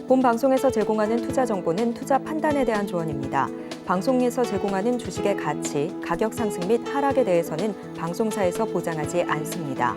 본 방송에서 제공하는 투자 정보는 투자 판단에 대한 조언입니다. 방송에서 제공하는 주식의 가치, 가격 상승 및 하락에 대해서는 방송사에서 보장하지 않습니다.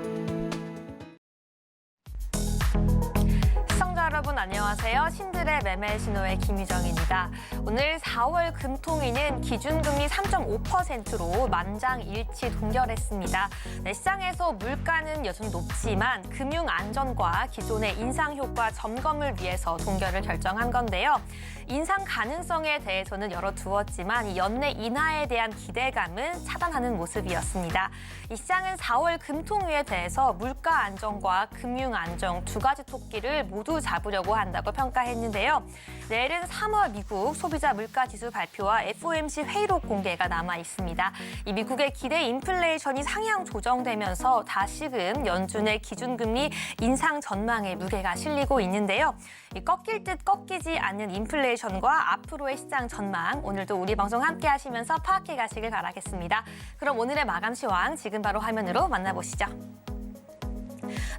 시청자 여러분 안녕하세요. 신들의 매매 신호의 김유정입니다. 오늘 4월 금통위는 기준금리 3.5%로 만장일치 동결했습니다. 시장에서 물가는 여전히 높지만 금융 안전과 기존의 인상 효과 점검을 위해서 동결을 결정한 건데요. 인상 가능성에 대해서는 열어두었지만 이 연내 인하에 대한 기대감은 차단하는 모습이었습니다. 이 시장은 4월 금통위에 대해서 물가 안정과 금융 안정 두 가지 토끼를 모두 잡으려고 한다고 평가했는데요. 내일은 3월 미국 소비자 물가 지수 발표와 FOMC 회의록 공개가 남아 있습니다. 이 미국의 기대 인플레이션이 상향 조정되면서 다시금 연준의 기준금리 인상 전망에 무게가 실리고 있는데요. 이 꺾일 듯 꺾이지 않는 인플레이션과 앞으로의 시장 전망, 오늘도 우리 방송 함께 하시면서 파악해 가시길 바라겠습니다. 그럼 오늘의 마감 시황 지금 바로 화면으로 만나보시죠.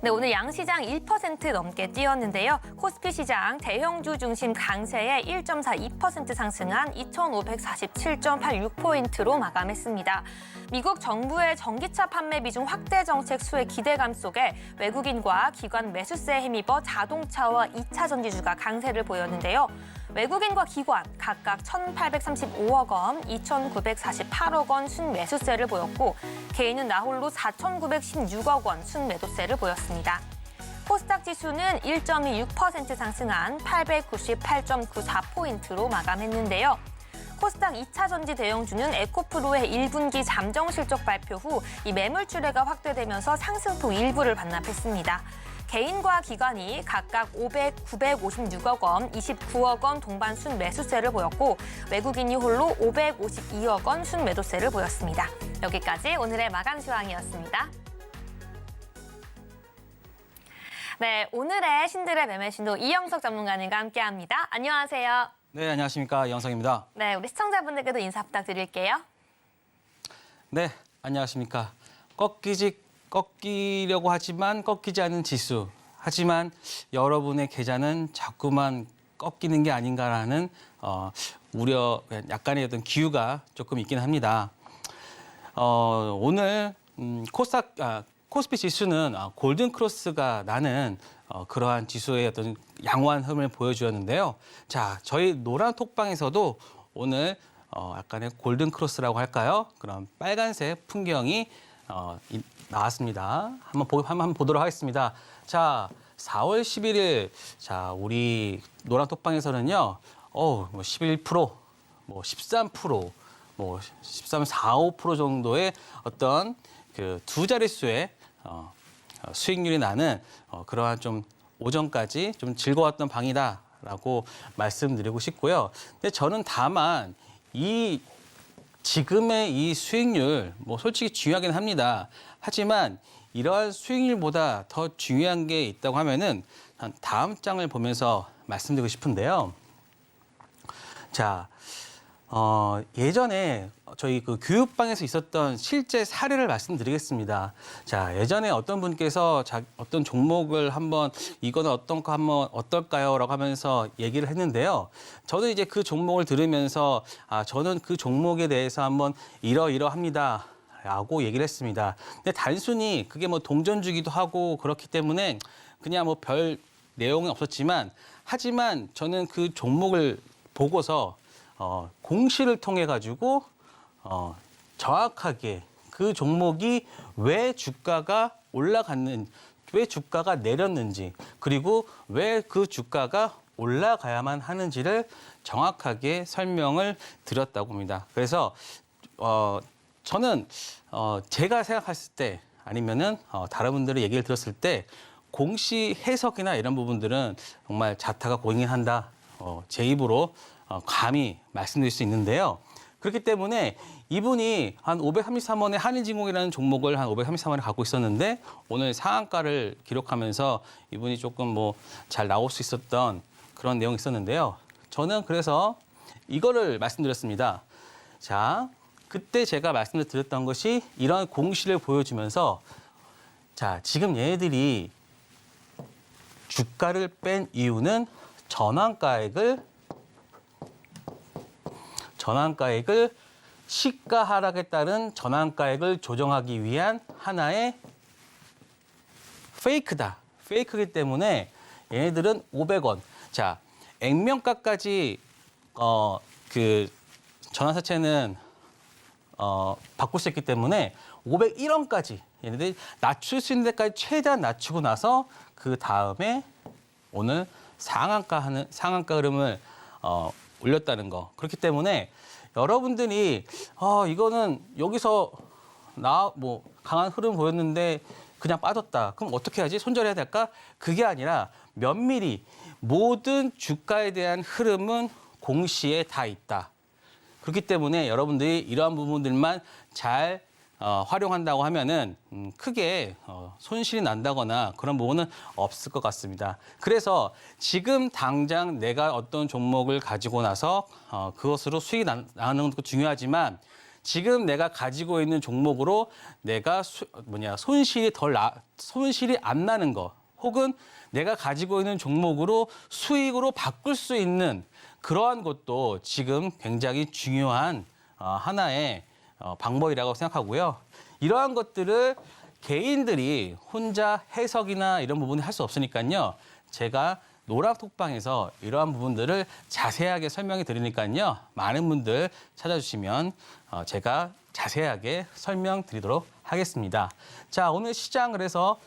네, 오늘 양시장 1% 넘게 뛰었는데요. 코스피 시장 대형주 중심 강세에 1.42% 상승한 2,547.86포인트로 마감했습니다. 미국 정부의 전기차 판매 비중 확대 정책 수혜 기대감 속에 외국인과 기관 매수세에 힘입어 자동차와 2차 전지주가 강세를 보였는데요. 외국인과 기관 각각 1,835억 원, 2,948억 원 순매수세를 보였고 개인은 나홀로 4,916억 원 순매도세를 보였습니다. 코스닥 지수는 1.26% 상승한 898.94포인트로 마감했는데요. 코스닥 2차 전지 대형주는 에코프로의 1분기 잠정 실적 발표 후 이 매물출회가 확대되면서 상승폭 일부를 반납했습니다. 개인과 기관이 각각 956억 원, 29억 원 동반 순매수세를 보였고 외국인이 홀로 552억 원 순매도세를 보였습니다. 여기까지 오늘의 마감 시황이었습니다. 네, 오늘의 신들의 매매 신호 이영석 전문가님과 함께합니다. 안녕하세요. 네, 안녕하십니까. 이영석입니다. 네, 우리 시청자분들께도 인사 부탁드릴게요. 네, 안녕하십니까. 꺾이려고 하지만 꺾이지 않는 지수. 하지만 여러분의 계좌는 자꾸만 꺾이는 게 아닌가라는 우려, 약간의 어떤 기우가 조금 있긴 합니다. 오늘 코스피 지수는 골든 크로스가 나는 그러한 지수의 어떤 양호한 흐름을 보여주었는데요. 자, 저희 노란 톡방에서도 오늘 약간의 골든 크로스라고 할까요? 그런 빨간색 풍경이 나왔습니다. 한번 보도록 하겠습니다. 자, 4월 11일, 자, 우리 노란 톡방에서는요, 뭐 11%, 뭐 13%, 뭐 13.45% 정도의 어떤 그 두 자릿수의 수익률이 나는 그러한 좀 오전까지 좀 즐거웠던 방이다라고 말씀드리고 싶고요. 근데 저는 다만 지금의 이 수익률, 뭐 솔직히 중요하긴 합니다. 하지만 이러한 수익률보다 더 중요한 게 있다고 하면은 다음 장을 보면서 말씀드리고 싶은데요. 자, 예전에 저희 그 교육방에서 있었던 실제 사례를 말씀드리겠습니다. 자, 예전에 어떤 분께서 어떤 종목을 한번 이거는 한번 어떨까요? 라고 하면서 얘기를 했는데요. 저는 이제 그 종목을 들으면서 저는 그 종목에 대해서 한번 이러이러합니다. 라고 얘기를 했습니다. 근데 단순히 그게 뭐 동전주기도 하고 그렇기 때문에 그냥 뭐 별 내용은 없었지만 하지만 저는 그 종목을 보고서 공시를 통해 가지고 정확하게 그 종목이 왜 주가가 올라갔는지, 왜 주가가 내렸는지, 그리고 왜 그 주가가 올라가야만 하는지를 정확하게 설명을 드렸다고 합니다. 그래서 저는 제가 생각했을 때 아니면은 다른 분들의 얘기를 들었을 때 공시 해석이나 이런 부분들은 정말 자타가 고민한다. 제 입으로 감히 말씀드릴 수 있는데요. 그렇기 때문에 이분이 한 533원에 한일진공이라는 종목을 한 533원에 갖고 있었는데 오늘 상한가를 기록하면서 이분이 조금 뭐 잘 나올 수 있었던 그런 내용이 있었는데요. 저는 그래서 이거를 말씀드렸습니다. 자, 그때 제가 말씀드렸던 것이 이런 공시를 보여주면서 자, 지금 얘네들이 주가를 뺀 이유는 전환가액을 시가 하락에 따른 전환가액을 조정하기 위한 하나의 페이크다. 페이크이기 때문에 얘네들은 500원. 자, 액면가까지 그 전환사채는 바꿀 수 있기 때문에 501원까지 얘네들이 낮출 수 있는 데까지 최대한 낮추고 나서 그 다음에 오늘 상한가 흐름을 올렸다는 거. 그렇기 때문에 여러분들이 이거는 여기서 뭐 강한 흐름 보였는데 그냥 빠졌다. 그럼 어떻게 해야지? 손절해야 될까? 그게 아니라 면밀히 모든 주가에 대한 흐름은 공시에 다 있다. 그렇기 때문에 여러분들이 이러한 부분들만 잘 활용한다고 하면은 크게 손실이 난다거나 그런 부분은 없을 것 같습니다. 그래서 지금 당장 내가 어떤 종목을 가지고 나서 그것으로 수익이 나는 것도 중요하지만 지금 내가 가지고 있는 종목으로 내가 손실이 안 나는 거 혹은 내가 가지고 있는 종목으로 수익으로 바꿀 수 있는 그러한 것도 지금 굉장히 중요한 하나의 방법이라고 생각하고요. 이러한 것들을 개인들이 혼자 해석이나 이런 부분을 할 수 없으니까요. 제가 노랑톡방에서 이러한 부분들을 자세하게 설명해 드리니까요. 많은 분들 찾아주시면 제가 자세하게 설명드리도록 하겠습니다. 자, 오늘 시장 그래서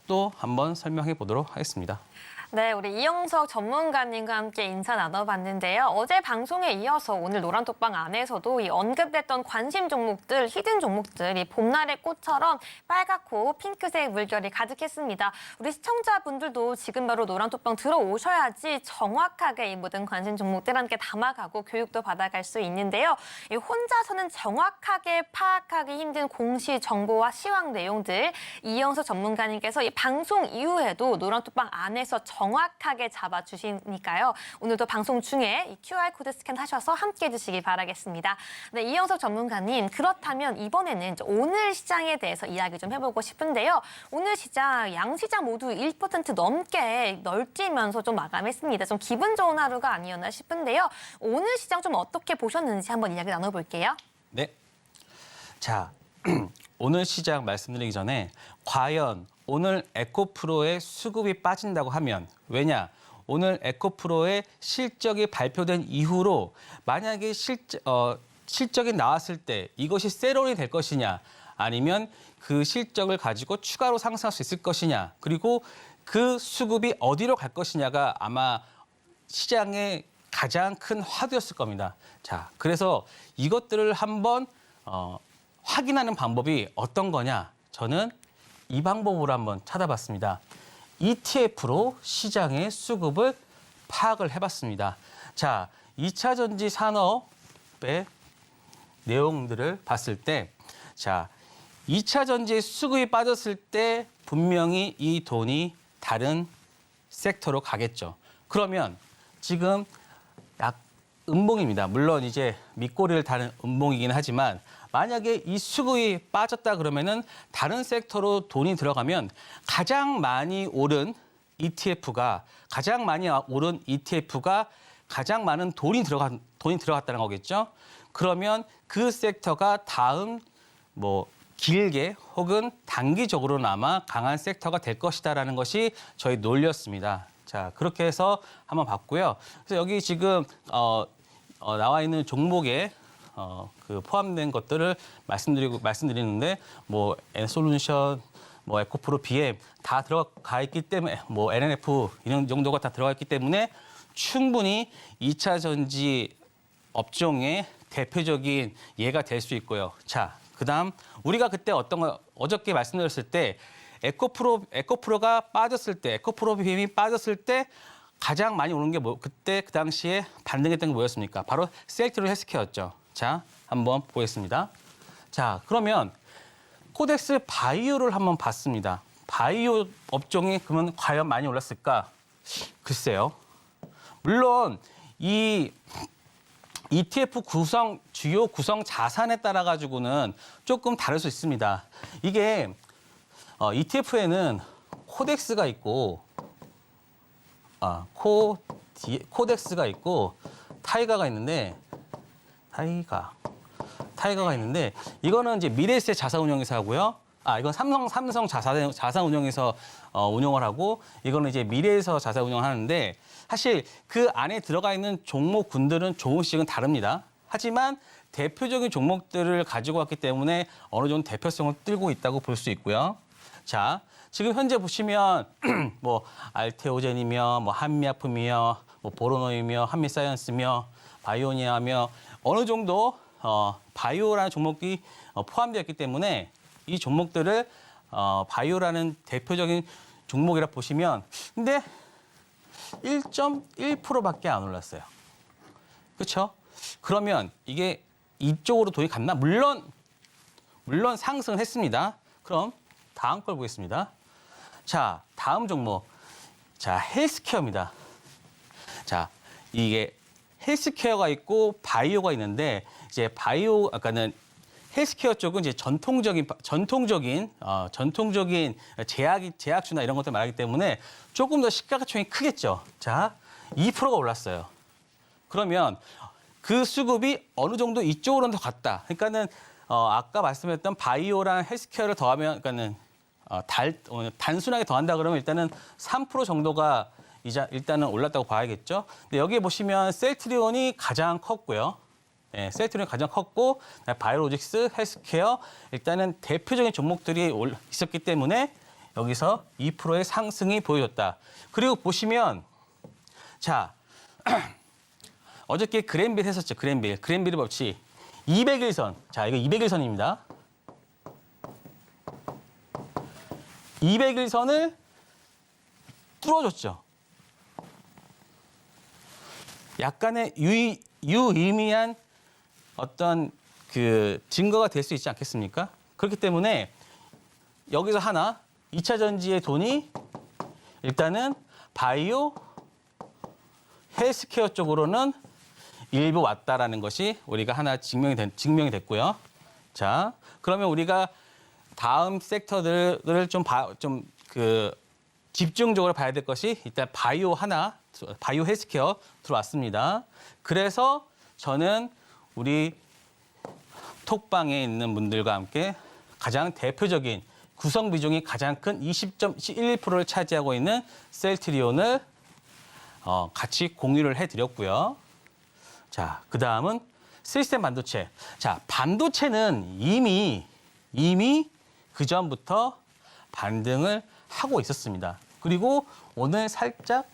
또 한번 설명해 보도록 하겠습니다. 네, 우리 이영석 전문가님과 함께 인사 나눠봤는데요. 어제 방송에 이어서 오늘 노란톡방 안에서도 이 언급됐던 관심 종목들, 히든 종목들, 이 봄날의 꽃처럼 빨갛고 핑크색 물결이 가득했습니다. 우리 시청자분들도 지금 바로 노란톡방 들어오셔야지 정확하게 이 모든 관심 종목들 함께 담아가고 교육도 받아갈 수 있는데요. 이 혼자서는 정확하게 파악하기 힘든 공시 정보와 시황 내용들, 이영석 전문가님께서 이 방송 이후에도 노란톡방 안에서 정확하게 잡아주시니까요. 오늘도 방송 중에 이 QR코드 스캔하셔서 함께해 주시기 바라겠습니다. 네, 이영석 전문가님, 그렇다면 이번에는 오늘 시장에 대해서 이야기 좀 해보고 싶은데요. 오늘 시장, 양시장 모두 1% 넘게 널뛰면서 좀 마감했습니다. 좀 기분 좋은 하루가 아니었나 싶은데요. 오늘 시장 좀 어떻게 보셨는지 한번 이야기 나눠볼게요. 네. 자, 오늘 시장 말씀드리기 전에 과연 오늘 에코프로의 수급이 빠진다고 하면 왜냐? 오늘 에코프로의 실적이 발표된 이후로 만약에 실적이 나왔을 때 이것이 세롤이 될 것이냐 아니면 그 실적을 가지고 추가로 상승할 수 있을 것이냐 그리고 그 수급이 어디로 갈 것이냐가 아마 시장의 가장 큰 화두였을 겁니다. 자, 그래서 이것들을 한번 확인하는 방법이 어떤 거냐? 저는 이 방법으로 한번 찾아봤습니다. ETF로 시장의 수급을 파악을 해봤습니다. 자, 2차 전지 산업의 내용들을 봤을 때, 자, 2차 전지의 수급이 빠졌을 때 분명히 이 돈이 다른 섹터로 가겠죠. 그러면 지금 약 음봉입니다. 물론 이제 밑꼬리를 다는 음봉이긴 하지만 만약에 이 수급이 빠졌다 그러면은 다른 섹터로 돈이 들어가면 가장 많이 오른 ETF가 가장 많은 돈이 들어갔다는 거겠죠. 그러면 그 섹터가 다음 뭐 길게 혹은 단기적으로나마 강한 섹터가 될 것이다라는 것이 저희 논리였습니다. 자, 그렇게 해서 한번 봤고요. 그래서 여기 지금 나와 있는 종목에 그 포함된 것들을 말씀드리는데 뭐 N솔루션, 뭐 에코프로, BM 다 들어가 있기 때문에 뭐 NNF 이런 정도가 다 들어가 있기 때문에 충분히 2차 전지 업종의 대표적인 예가 될 수 있고요. 자, 그다음 우리가 그때 어저께 말씀드렸을 때 에코프로가 빠졌을 때, 에코프로 BM이 빠졌을 때 가장 많이 오른 게 그때 그 당시에 반등했던 게 뭐였습니까? 바로 셀트리온 헬스케어였죠. 자, 한번 보겠습니다. 자, 그러면 코덱스 바이오를 한번 봤습니다. 바이오 업종이 그러면 과연 많이 올랐을까? 글쎄요. 물론 이 ETF 주요 구성 자산에 따라 가지고는 조금 다를 수 있습니다. 이게 ETF에는 코덱스가 있고 코덱스가 있고 타이가가 있는데 타이가가 있는데 이거는 이제 미래에셋 자산운용에서 하고요. 이건 삼성 자산운용에서 운용을 하고 이거는 이제 미래에서 자산운용을 하는데 사실 그 안에 들어가 있는 종목군들은 조금씩은 다릅니다. 하지만 대표적인 종목들을 가지고 왔기 때문에 어느 정도 대표성을 띠고 있다고 볼 수 있고요. 자, 지금 현재 보시면 뭐 알테오젠이며 뭐 한미약품이며 뭐 보로노이며 한미사이언스며 바이오니아며 어느 정도 바이오라는 종목이 포함되어 있기 때문에 이 종목들을 바이오라는 대표적인 종목이라 보시면 근데 1.1%밖에 안 올랐어요. 그렇죠? 그러면 이게 이쪽으로 돈이 갔나? 물론 상승을 했습니다. 그럼 다음 걸 보겠습니다. 자, 다음 종목. 자, 헬스케어입니다. 자, 이게 헬스케어가 있고 바이오가 있는데 이제 바이오 아까는 헬스케어 쪽은 이제 전통적인 제약주나 이런 것들 말하기 때문에 조금 더 시가총액이 크겠죠. 자, 2%가 올랐어요. 그러면 그 수급이 어느 정도 이쪽으로는 더 갔다. 그러니까는 아까 말씀했던 바이오랑 헬스케어를 더하면 그러니까는 단순하게 더한다 그러면 일단은 3% 정도가 일단은 올랐다고 봐야겠죠. 근데 여기에 보시면 셀트리온이 가장 컸고요. 네, 셀트리온이 가장 컸고 바이오로직스, 헬스케어 일단은 대표적인 종목들이 있었기 때문에 여기서 2%의 상승이 보여졌다. 그리고 보시면 자 어저께 그랜빌 했었죠. 그랜빌의 법칙 200일선. 자, 이거 200일선입니다. 200일선을 뚫어줬죠. 약간의 유의미한 어떤 그 증거가 될 수 있지 않겠습니까? 그렇기 때문에 여기서 하나 2차 전지의 돈이 일단은 바이오, 헬스케어 쪽으로는 일부 왔다라는 것이 우리가 하나 증명이 됐고요. 자, 그러면 우리가 다음 섹터들을 좀 집중적으로 봐야 될 것이 일단 바이오 헬스케어 들어왔습니다. 그래서 저는 우리 톡방에 있는 분들과 함께 가장 대표적인 구성 비중이 가장 큰 20.11%를 차지하고 있는 셀트리온을 같이 공유를 해드렸고요. 자, 그 다음은 시스템 반도체. 자, 반도체는 이미 그 전부터 반등을 하고 있었습니다. 그리고 오늘 살짝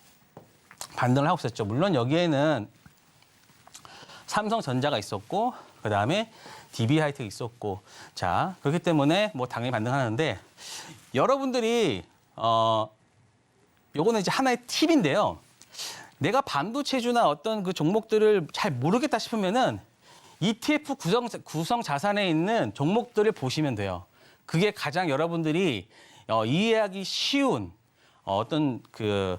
반등을 하고 있었죠. 물론 여기에는 삼성전자가 있었고 그다음에 DB하이텍이 있었고 자, 그렇기 때문에 뭐 당연히 반등하는데 여러분들이 요거는 이제 하나의 팁인데요. 내가 반도체주나 어떤 그 종목들을 잘 모르겠다 싶으면은 ETF 구성 자산에 있는 종목들을 보시면 돼요. 그게 가장 여러분들이 이해하기 쉬운 어떤 그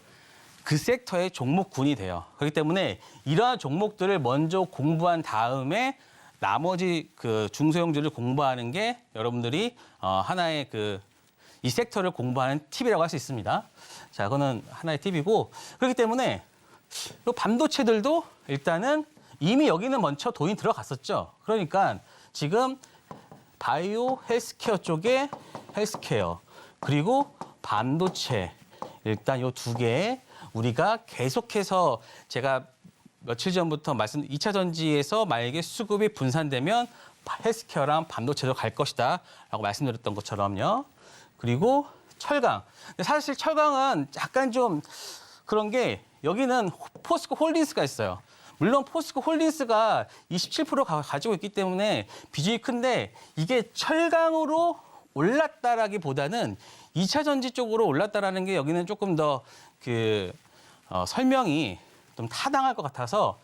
섹터의 종목군이 돼요. 그렇기 때문에 이러한 종목들을 먼저 공부한 다음에 나머지 그 중소형주를 공부하는 게 여러분들이 하나의 이 섹터를 공부하는 팁이라고 할 수 있습니다. 자, 그거는 하나의 팁이고 그렇기 때문에 이 반도체들도 일단은 이미 여기는 먼저 돈이 들어갔었죠. 그러니까 지금 바이오 헬스케어 쪽에 헬스케어 그리고 반도체 일단 이 두 개에 우리가 계속해서 제가 며칠 전부터 2차 전지에서 만약에 수급이 분산되면 헬스케어랑 반도체도 갈 것이다 라고 말씀드렸던 것처럼요. 그리고 철강. 사실 철강은 약간 좀 그런 게 여기는 포스코 홀딩스가 있어요. 물론 포스코 홀딩스가 27% 가지고 있기 때문에 비중이 큰데 이게 철강으로 올랐다라기보다는 2차 전지 쪽으로 올랐다라는 게 여기는 조금 더 설명이 좀 타당할 것 같아서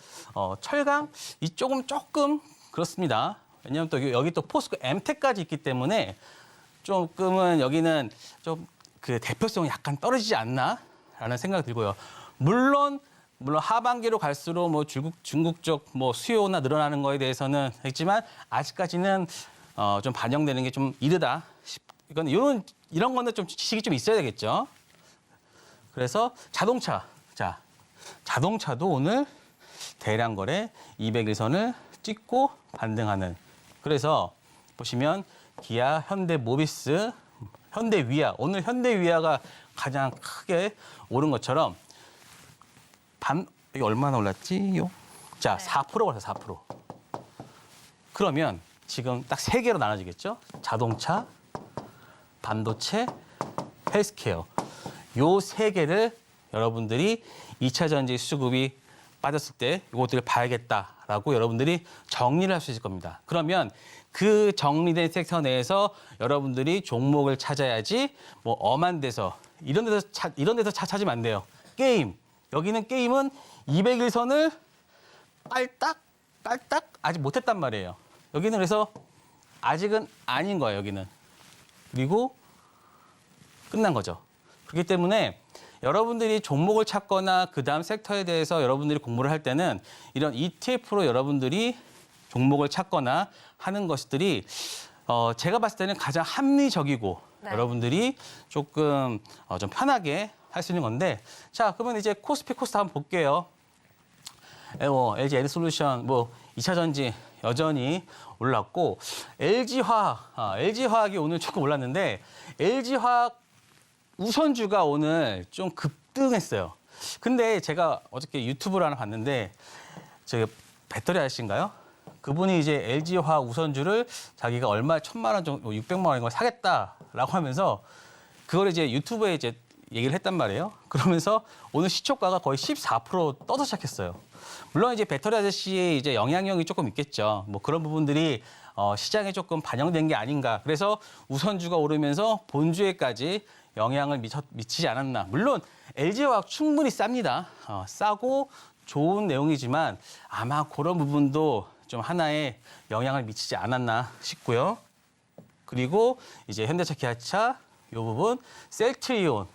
철강 이쪽은 조금 그렇습니다. 왜냐하면 또 여기 또 포스코 엠텍까지 있기 때문에 조금은 여기는 좀 그 대표성이 약간 떨어지지 않나라는 생각이 들고요. 물론 하반기로 갈수록 뭐 중국 쪽 뭐 수요나 늘어나는 거에 대해서는 있지만 아직까지는 좀 반영되는 게 좀 이르다. 이건 이런 거는 좀 지식이 좀 있어야 되겠죠. 그래서 자동차. 자, 자동차도 오늘 대량 거래 200일선을 찍고 반등하는. 그래서 보시면 기아, 현대 모비스, 현대 위아. 오늘 현대 위아가 가장 크게 오른 것처럼 이게 얼마나 올랐지요? 자, 4% 올랐어요. 4%. 그러면 지금 딱 세 개로 나눠지겠죠? 자동차, 반도체, 헬스케어. 요 세 개를 여러분들이 2차 전지 수급이 빠졌을 때 이것들을 봐야겠다라고 여러분들이 정리를 할 수 있을 겁니다. 그러면 그 정리된 섹터 내에서 여러분들이 종목을 찾아야지 뭐 엄한 데서 이런 데서 찾으면 안 돼요. 게임. 여기는 게임은 200일선을 깔딱 아직 못했단 말이에요. 여기는 그래서 아직은 아닌 거예요. 여기는. 그리고 끝난 거죠. 그렇기 때문에 여러분들이 종목을 찾거나 그다음 섹터에 대해서 여러분들이 공부를 할 때는 이런 ETF로 여러분들이 종목을 찾거나 하는 것들이 제가 봤을 때는 가장 합리적이고 네. 여러분들이 조금 좀 편하게 할 수 있는 건데 자 그러면 이제 코스피 코스닥 한번 볼게요. LG 에너솔루션 2차 전지 여전히 올랐고 LG화학이 오늘 조금 올랐는데 LG화학 우선주가 오늘 좀 급등했어요. 근데 제가 어저께 유튜브를 하나 봤는데 저기 배터리 아저씨인가요? 그분이 이제 LG화학 우선주를 자기가 얼마 1,000만 원 정도 600만 원인 걸 사겠다라고 하면서 그걸 이제 유튜브에 이제 얘기를 했단 말이에요. 그러면서 오늘 시초가가 거의 14% 떠서 시작했어요. 물론 이제 배터리 아저씨의 이제 영향력이 조금 있겠죠. 뭐 그런 부분들이 시장에 조금 반영된 게 아닌가. 그래서 우선주가 오르면서 본주에까지 영향을 미치지 않았나. 물론 LG화학 충분히 쌉니다. 싸고 좋은 내용이지만 아마 그런 부분도 좀 하나의 영향을 미치지 않았나 싶고요. 그리고 이제 현대차, 기아차 이 부분 셀트리온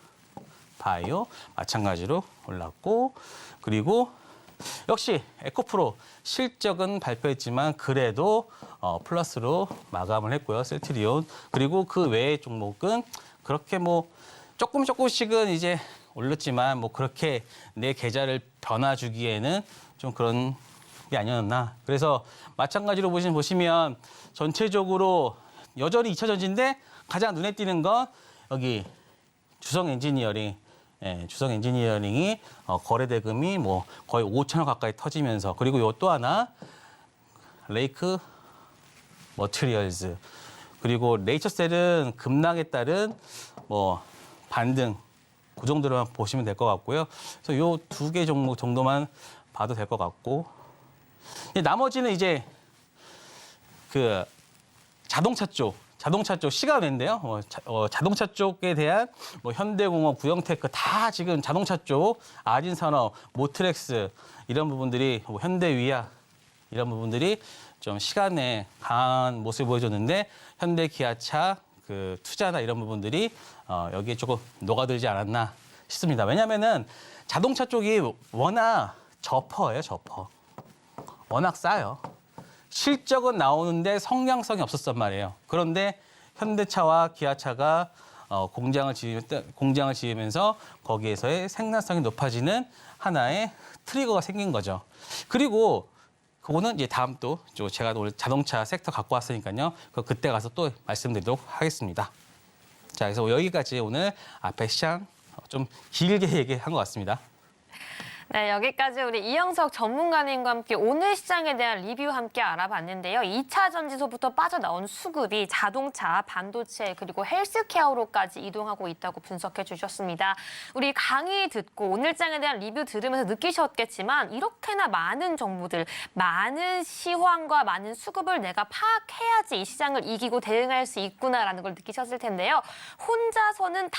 바이오 마찬가지로 올랐고 그리고 역시 에코프로 실적은 발표했지만 그래도 플러스로 마감을 했고요. 셀트리온 그리고 그 외의 종목은 그렇게 뭐 조금씩은 이제 올렸지만 뭐 그렇게 내 계좌를 변화 주기에는 좀 그런 게 아니었나. 그래서 마찬가지로 보시면 전체적으로 여전히 2차 전지인데 가장 눈에 띄는 건 여기 주성 엔지니어링. 주성 엔지니어링이 거래 대금이 뭐 거의 5천억 가까이 터지면서 그리고 요 또 하나 레이크 머티리얼즈 그리고 네이처셀은 급락에 따른 뭐 반등 그 정도로만 보시면 될 것 같고요. 그래서 요 2개 종목 정도만 봐도 될 것 같고 나머지는 이제 그 자동차 쪽 시가은인데요. 자동차 쪽에 대한 뭐 현대공업, 구형테크 다 지금 자동차 쪽 아진산업, 모트렉스 이런 부분들이 뭐 현대위아 이런 부분들이 좀 시간에 강한 모습을 보여줬는데 현대 기아차 그 투자나 이런 부분들이 여기에 조금 녹아들지 않았나 싶습니다. 왜냐하면은 자동차 쪽이 워낙 저퍼예요, 저퍼. 워낙 싸요. 실적은 나오는데 성장성이 없었단 말이에요. 그런데 현대차와 기아차가 공장을 지으면서 거기에서의 생산성이 높아지는 하나의 트리거가 생긴 거죠. 그리고 그거는 이제 다음 또 제가 오늘 자동차 섹터 갖고 왔으니까요. 그때 가서 또 말씀드리도록 하겠습니다. 자, 그래서 여기까지 오늘 앞에 시장 좀 길게 얘기한 것 같습니다. 네, 여기까지 우리 이영석 전문가님과 함께 오늘 시장에 대한 리뷰 함께 알아봤는데요. 2차 전지소부터 빠져나온 수급이 자동차, 반도체, 그리고 헬스케어로까지 이동하고 있다고 분석해 주셨습니다. 우리 강의 듣고 오늘 장에 대한 리뷰 들으면서 느끼셨겠지만 이렇게나 많은 정보들, 많은 시황과 많은 수급을 내가 파악해야지 이 시장을 이기고 대응할 수 있구나라는 걸 느끼셨을 텐데요. 혼자서는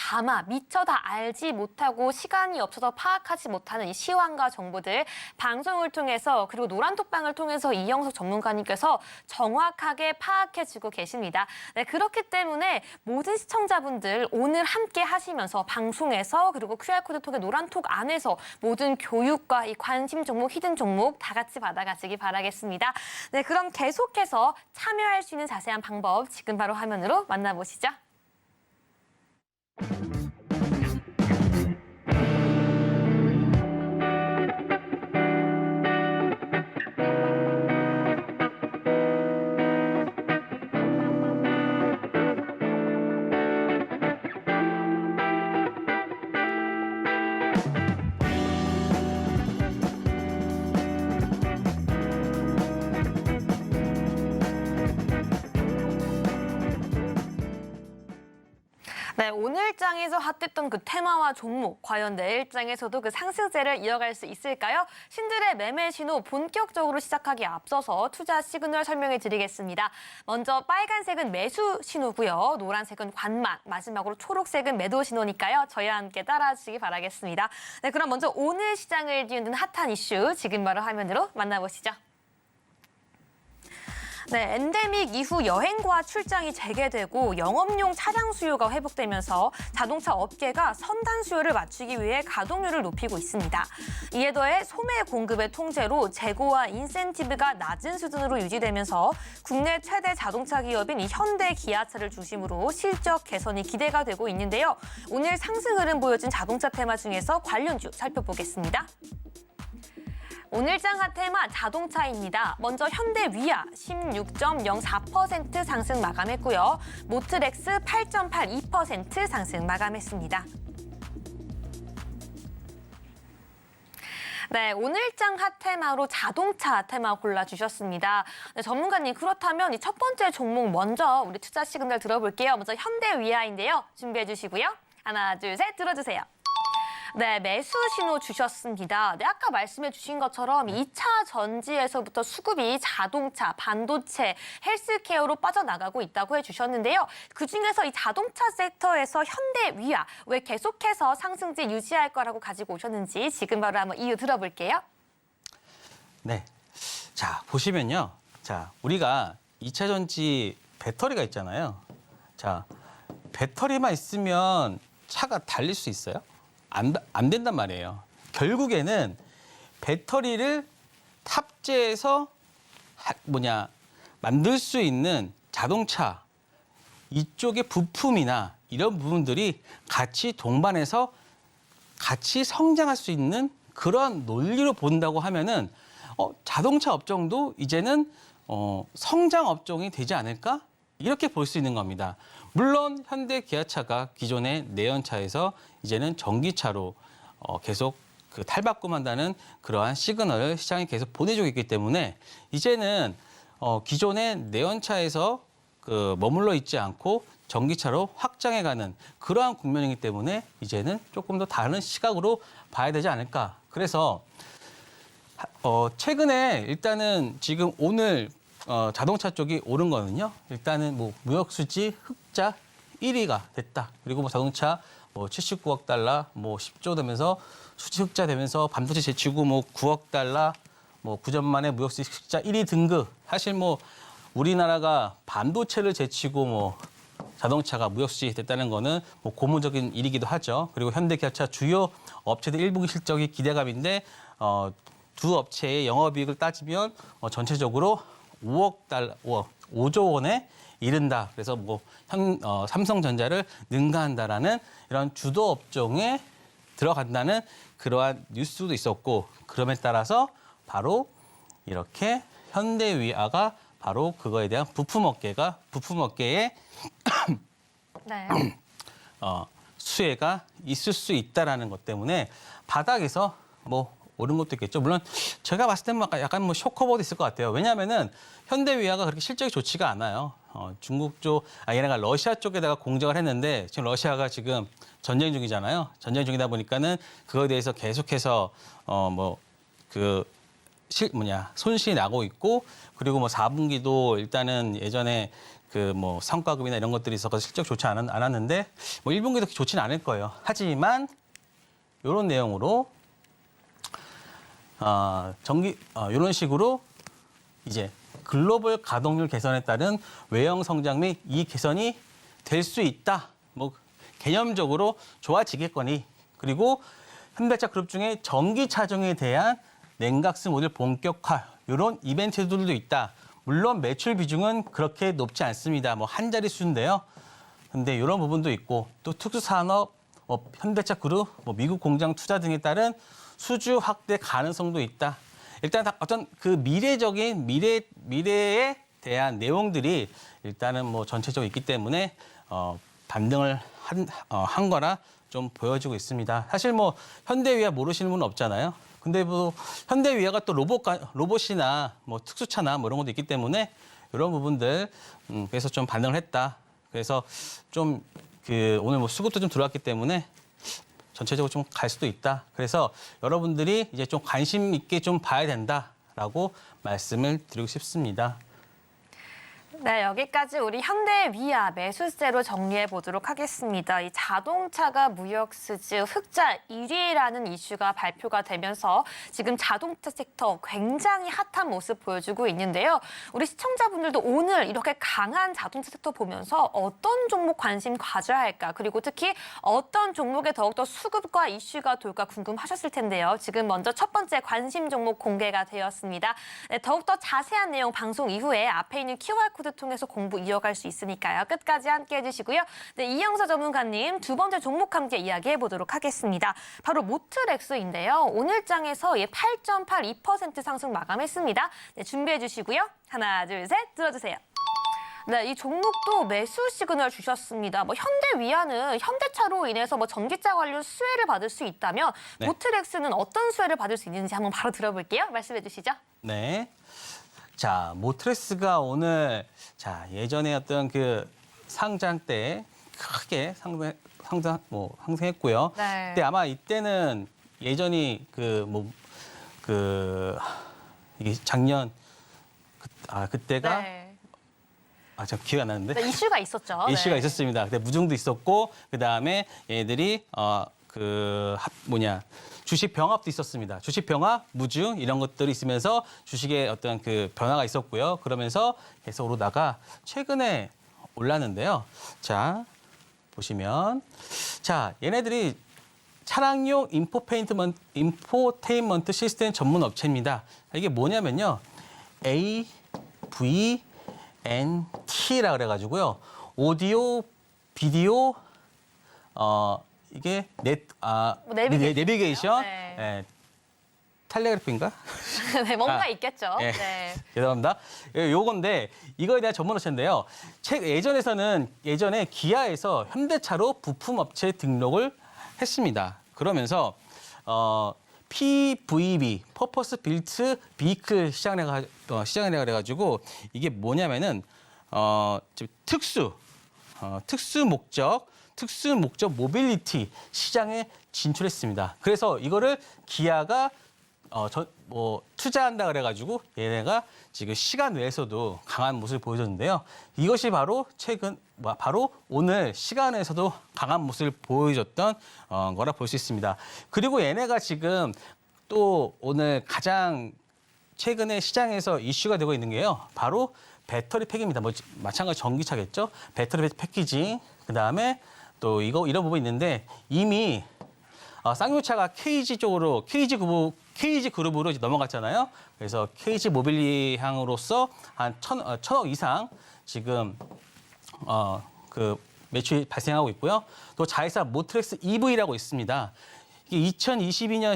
미처 다 알지 못하고 시간이 없어서 파악하지 못하는 이 시황 과 정보들 방송을 통해서 그리고 노란톡방을 통해서 이영석 전문가님께서 정확하게 파악해주고 계십니다. 네, 그렇기 때문에 모든 시청자분들 오늘 함께 하시면서 방송에서 그리고 QR코드 통해 노란톡 안에서 모든 교육과 이 관심 종목, 히든 종목 다 같이 받아가시기 바라겠습니다. 네, 그럼 계속해서 참여할 수 있는 자세한 방법 지금 바로 화면으로 만나보시죠. 네, 오늘 장에서 핫했던 그 테마와 종목, 과연 내일 장에서도 그 상승세를 이어갈 수 있을까요? 신들의 매매 신호 본격적으로 시작하기에 앞서서 투자 시그널 설명해 드리겠습니다. 먼저 빨간색은 매수 신호고요. 노란색은 관망, 마지막으로 초록색은 매도 신호니까요. 저희와 함께 따라주시기 바라겠습니다. 네, 그럼 먼저 오늘 시장을 뒤흔든 핫한 이슈 지금 바로 화면으로 만나보시죠. 네, 엔데믹 이후 여행과 출장이 재개되고 영업용 차량 수요가 회복되면서 자동차 업계가 선단 수요를 맞추기 위해 가동률을 높이고 있습니다. 이에 더해 소매 공급의 통제로 재고와 인센티브가 낮은 수준으로 유지되면서 국내 최대 자동차 기업인 이 현대 기아차를 중심으로 실적 개선이 기대가 되고 있는데요. 오늘 상승 흐름 보여준 자동차 테마 중에서 관련주 살펴보겠습니다. 오늘장 핫테마 자동차입니다. 먼저 현대 위아 16.04% 상승 마감했고요. 모트렉스 8.82% 상승 마감했습니다. 네, 오늘장 핫테마로 자동차 테마 골라주셨습니다. 네, 전문가님, 그렇다면 이 첫 번째 종목 먼저 우리 투자 시그널 들어볼게요. 먼저 현대 위아인데요. 준비해 주시고요. 하나, 둘, 셋 들어주세요. 네, 매수 신호 주셨습니다. 네, 아까 말씀해 주신 것처럼 2차 전지에서부터 수급이 자동차, 반도체, 헬스케어로 빠져나가고 있다고 해주셨는데요. 그중에서 이 자동차 섹터에서 현대 위아 왜 계속해서 상승세 유지할 거라고 가지고 오셨는지 지금 바로 한번 이유 들어볼게요. 네. 자, 보시면요. 자, 우리가 2차 전지 배터리가 있잖아요. 자, 배터리만 있으면 차가 달릴 수 있어요? 안 된단 말이에요. 결국에는 배터리를 탑재해서 만들 수 있는 자동차 이쪽의 부품이나 이런 부분들이 같이 동반해서 같이 성장할 수 있는 그런 논리로 본다고 하면은 자동차 업종도 이제는 성장 업종이 되지 않을까? 이렇게 볼 수 있는 겁니다. 물론 현대 기아차가 기존의 내연차에서 이제는 전기차로 계속 그 탈바꿈한다는 그러한 시그널을 시장에 계속 보내주고 있기 때문에 이제는 기존의 내연차에서 그 머물러 있지 않고 전기차로 확장해가는 그러한 국면이기 때문에 이제는 조금 더 다른 시각으로 봐야 되지 않을까. 그래서 최근에 일단은 지금 오늘 자동차 쪽이 오른 거는요. 일단은 뭐 무역수지 흑자 1위가 됐다. 그리고 뭐 자동차 뭐 79억 달러, 뭐 10조 되면서 수지 흑자 되면서 반도체 제치고 뭐 9억 달러, 뭐 9년 만에 무역수지 흑자 1위 등극. 사실 뭐 우리나라가 반도체를 제치고 뭐 자동차가 무역수지 됐다는 거는 뭐 고무적인 일이기도 하죠. 그리고 현대기아차 주요 업체들 1분기 실적이 기대감인데 두 업체의 영업이익을 따지면 전체적으로 5조 원에 이른다. 그래서 뭐 삼성전자를 능가한다라는 이런 주도 업종에 들어간다는 그러한 뉴스도 있었고, 그럼에 따라서 바로 이렇게 현대위아가 바로 그거에 대한 부품 업계에 네. 수혜가 있을 수 있다라는 것 때문에 바닥에서 뭐 오른 것도 있겠죠. 물론 제가 봤을 때는 약간 뭐 쇼커버도 있을 것 같아요. 왜냐하면은 현대위아가 그렇게 실적이 좋지가 않아요. 중국 쪽, 얘네가 러시아 쪽에다가 공정을 했는데 지금 러시아가 지금 전쟁 중이잖아요. 전쟁 중이다 보니까는 그거에 대해서 계속해서 손실이 나고 있고, 그리고 뭐 4분기도 일단은 예전에 그 뭐 성과급이나 이런 것들이 있어서 실적 좋지 않았는데 뭐 1분기도 그렇게 좋지는 않을 거예요. 하지만 이런 내용으로 이런 식으로 이제 글로벌 가동률 개선에 따른 외형 성장 및 이익 개선이 될 수 있다. 뭐 개념적으로 좋아지겠거니. 그리고 현대차 그룹 중에 전기 차종에 대한 냉각수 모델 본격화 이런 이벤트들도 있다. 물론 매출 비중은 그렇게 높지 않습니다. 뭐 한 자릿수인데요. 근데 이런 부분도 있고, 또 특수산업, 현대차 그룹, 뭐 미국 공장 투자 등에 따른 수주 확대 가능성도 있다. 일단 어떤 그 미래에 대한 내용들이 일단은 뭐 전체적으로 있기 때문에 반등을 한 거라 좀 보여지고 있습니다. 사실 뭐 현대위아 모르시는 분은 없잖아요. 근데 뭐 현대위아가 또 로봇이나 뭐 특수차나 뭐 이런 것도 있기 때문에 이런 부분들 그래서 좀 반등을 했다. 그래서 좀 오늘 뭐 수급도 좀 들어왔기 때문에 전체적으로 좀 갈 수도 있다. 그래서 여러분들이 이제 좀 관심 있게 좀 봐야 된다라고 말씀을 드리고 싶습니다. 네, 여기까지 우리 현대위아 매수세로 정리해 보도록 하겠습니다. 이 자동차가 무역 수지 흑자 1위라는 이슈가 발표가 되면서 지금 자동차 섹터 굉장히 핫한 모습 보여주고 있는데요. 우리 시청자분들도 오늘 이렇게 강한 자동차 섹터 보면서 어떤 종목 관심 가져야 할까? 그리고 특히 어떤 종목에 더욱더 수급과 이슈가 돌까 궁금하셨을 텐데요. 지금 먼저 첫 번째 관심 종목 공개가 되었습니다. 네, 더욱더 자세한 내용 방송 이후에 앞에 있는 QR코드 통해서 공부 이어갈 수 있으니까요. 끝까지 함께 해주시고요. 네, 이영서 전문가님 두 번째 종목 함께 이야기해 보도록 하겠습니다. 바로 모트렉스인데요. 오늘 장에서 8.82% 상승 마감했습니다. 네, 준비해 주시고요. 하나, 둘, 셋 들어주세요. 네, 이 종목도 매수 시그널 주셨습니다. 현대위아는 현대차로 인해서 전기차 관련 수혜를 받을 수 있다면 네. 모트렉스는 어떤 수혜를 받을 수 있는지 한번 바로 들어볼게요. 말씀해 주시죠. 네. 자, 모트렉스가 오늘 예전에 어떤 그 상장 때 크게 상승했고요. 네. 근데 아마 이때는 예전이 이게 작년 그때가 네. 저 기억 안 나는데. 네, 이슈가 있었죠. 이슈가 네. 있었습니다. 근데 무중도 있었고 그다음에 얘들이 주식 병합도 있었습니다. 주식 병합, 무중 이런 것들이 있으면서 주식의 어떤 그 변화가 있었고요. 그러면서 계속 오르다가 최근에 올랐는데요. 자, 보시면 얘네들이 차량용 인포테인먼트 시스템 전문 업체입니다. 이게 뭐냐면요. AVNT라 그래가지고요. 오디오, 비디오, 이게 내비게이션, 네. 텔레그래피인가? 네, 뭔가 있겠죠. 예. 네. 죄송합니다. 요건데 이거에 대한 전문 업체인데요. 예전에 기아에서 현대차로 부품 업체 등록을 했습니다. 그러면서 PVB, 퍼포스 빌트 비클 시장이라 그래가지고 이게 뭐냐면은 특수 목적 모빌리티 시장에 진출했습니다. 그래서 이거를 기아가 투자한다 그래가지고 얘네가 지금 시간 외에서도 강한 모습을 보여줬는데요. 이것이 바로 바로 오늘 시간에서도 강한 모습을 보여줬던 거라 볼 수 있습니다. 그리고 얘네가 지금 또 오늘 가장 최근에 시장에서 이슈가 되고 있는 게요. 바로 배터리 팩입니다. 마찬가지 전기차겠죠. 배터리 패키징, 그다음에 또 이런 부분이 있는데 이미 쌍용차가 KG 그룹으로 이제 넘어갔잖아요. 그래서 KG 모빌리 향으로서 한 1,000억 이상 지금 그 매출이 발생하고 있고요. 또 자회사 모트렉스 EV라고 있습니다. 이게 2022년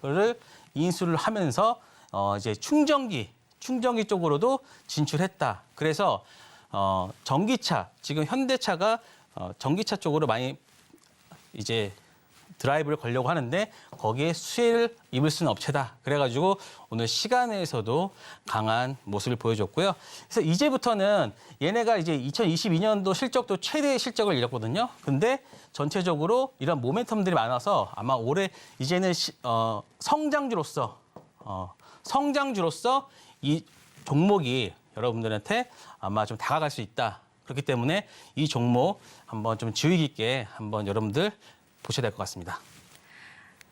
10월인가를 인수를 하면서 이제 충전기 쪽으로도 진출했다. 그래서 전기차 지금 현대차가 전기차 쪽으로 많이 이제 드라이브를 걸려고 하는데 거기에 수혜를 입을 수 있는 업체다. 그래가지고 오늘 시간에서도 강한 모습을 보여줬고요. 그래서 이제부터는 얘네가 이제 2022년도 실적도 최대의 실적을 이뤘거든요. 근데 전체적으로 이런 모멘텀들이 많아서 아마 올해 이제는 성장주로서 이 종목이 여러분들한테 아마 좀 다가갈 수 있다. 그렇기 때문에 이 종목 한번 좀 주의 깊게 한번 여러분들 보셔야 될 것 같습니다.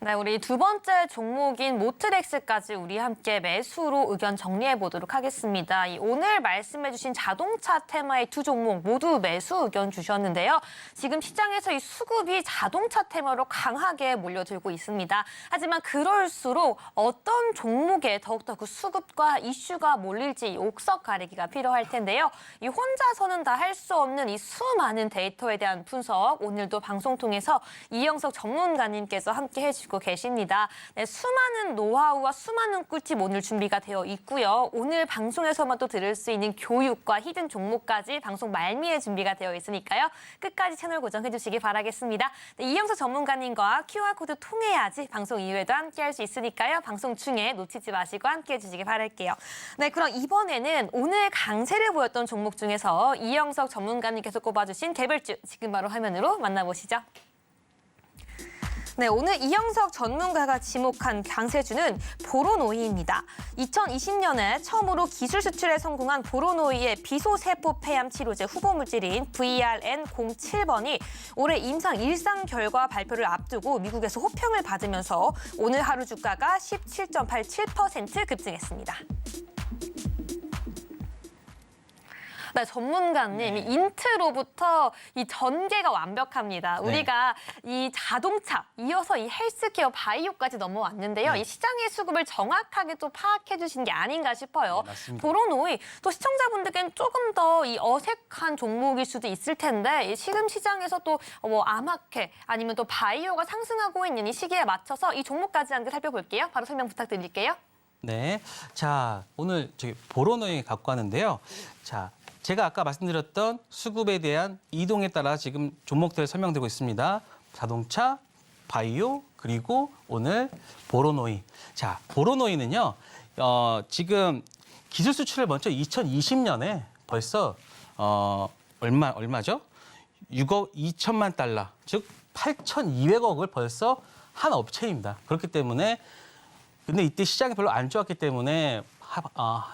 네, 우리 두 번째 종목인 모트렉스까지 우리 함께 매수로 의견 정리해 보도록 하겠습니다. 오늘 말씀해 주신 자동차 테마의 두 종목 모두 매수 의견 주셨는데요. 지금 시장에서 이 수급이 자동차 테마로 강하게 몰려들고 있습니다. 하지만 그럴수록 어떤 종목에 더욱더 그 수급과 이슈가 몰릴지 옥석 가리기가 필요할 텐데요. 이 혼자서는 다 할 수 없는 이 수많은 데이터에 대한 분석 오늘도 방송 통해서 이영석 전문가님께서 함께 해주시고 보시고 계십니다. 네, 수많은 노하우와 수많은 꿀팁 오늘 준비가 되어 있고요. 오늘 방송에서만 또 들을 수 있는 교육과 히든 종목까지 방송 말미에 준비가 되어 있으니까요. 끝까지 채널 고정해 주시기 바라겠습니다. 네, 이영석 전문가님과 QR코드 통해야지 방송 이후에도 함께할 수 있으니까요. 방송 중에 놓치지 마시고 함께해 주시기 바랄게요. 네, 그럼 이번에는 오늘 강세를 보였던 종목 중에서 이영석 전문가님께서 꼽아주신 개별주 지금 바로 화면으로 만나보시죠. 네, 오늘 이영석 전문가가 지목한 강세주는 보로노이입니다. 2020년에 처음으로 기술 수출에 성공한 보로노이의 비소세포 폐암 치료제 후보 물질인 VRN07번이 올해 임상 1상 결과 발표를 앞두고 미국에서 호평을 받으면서 오늘 하루 주가가 17.87% 급등했습니다. 네, 전문가님, 이 인트로부터 이 전개가 완벽합니다. 우리가 이 자동차, 이어서 이 헬스케어, 바이오까지 넘어왔는데요. 이 시장의 수급을 정확하게 또 파악해 주신 게 아닌가 싶어요. 맞습니다. 보로노이, 또 시청자분들께는 조금 더 이 어색한 종목일 수도 있을 텐데 지금 시장에서 또 뭐 아마케 아니면 또 바이오가 상승하고 있는 이 시기에 맞춰서 이 종목까지 함께 살펴볼게요. 바로 설명 부탁드릴게요. 네, 자 오늘 저기 보로노이 갖고 왔는데요. 자, 제가 아까 말씀드렸던 수급에 대한 이동에 따라 지금 종목들 설명드리고 있습니다. 자동차, 바이오, 그리고 오늘 보로노이. 자, 보로노이는요, 지금 기술 수출을 먼저 2020년에 벌써 얼마죠? 6억 2천만 달러, 즉 8,200억을 벌써 한 업체입니다. 그렇기 때문에 근데 이때 시장이 별로 안 좋았기 때문에